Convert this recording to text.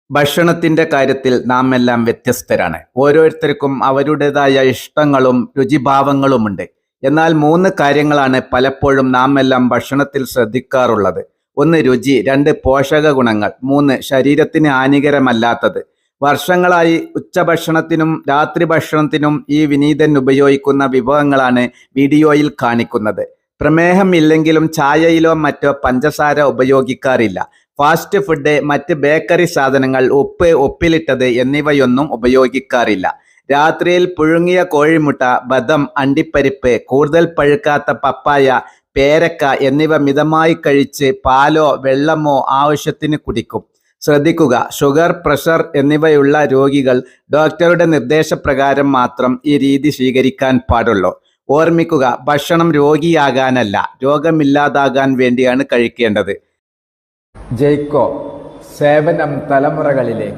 ഭക്ഷണത്തിന്റെ കാര്യത്തിൽ നാം എല്ലാം വ്യത്യസ്തരാണ്. ഓരോരുത്തർക്കും അവരുടേതായ ഇഷ്ടങ്ങളും രുചിഭാവങ്ങളുമുണ്ട്. എന്നാൽ 3 കാര്യങ്ങളാണ് പലപ്പോഴും നാം എല്ലാം ഭക്ഷണത്തിൽ ശ്രദ്ധിക്കാറുള്ളത്. 1 രുചി, 2 പോഷക ഗുണങ്ങൾ, 3 ശരീരത്തിന് ഹാനികരമല്ലാത്തത്. വർഷങ്ങളായി ഉച്ചഭക്ഷണത്തിനും രാത്രി ഭക്ഷണത്തിനും ഈ വിനീതൻ ഉപയോഗിക്കുന്ന വിഭവങ്ങളാണ് വീഡിയോയിൽ കാണിക്കുന്നത്. പ്രമേഹം ഇല്ലെങ്കിലും ചായയിലോ മറ്റോ പഞ്ചസാര ഉപയോഗിക്കാറില്ല. ഫാസ്റ്റ് ഫുഡ്, മറ്റ് ബേക്കറി സാധനങ്ങൾ, ഉപ്പ്, ഉപ്പിലിട്ടത് എന്നിവയൊന്നും ഉപയോഗിക്കാറില്ല. രാത്രിയിൽ പുഴുങ്ങിയ കോഴിമുട്ട, ബദം, അണ്ടിപ്പരിപ്പ്, കൂടുതൽ പഴുക്കാത്ത പപ്പായ, പേരക്ക എന്നിവ മിതമായി കഴിച്ച് പാലോ വെള്ളമോ ആവശ്യത്തിന് കുടിക്കും. ശ്രദ്ധിക്കുക, ഷുഗർ, പ്രഷർ എന്നിവയുള്ള രോഗികൾ ഡോക്ടറുടെ നിർദ്ദേശപ്രകാരം മാത്രം ഈ രീതി സ്വീകരിക്കാൻ പാടുള്ളൂ. ഓർമ്മിക്കുക, ഭക്ഷണം രോഗിയാകാനല്ല, രോഗമില്ലാതാകാൻ വേണ്ടിയാണ് കഴിക്കേണ്ടത്. ജയ്ക്കോ, സേവനം തലമുറകളിലേക്ക്.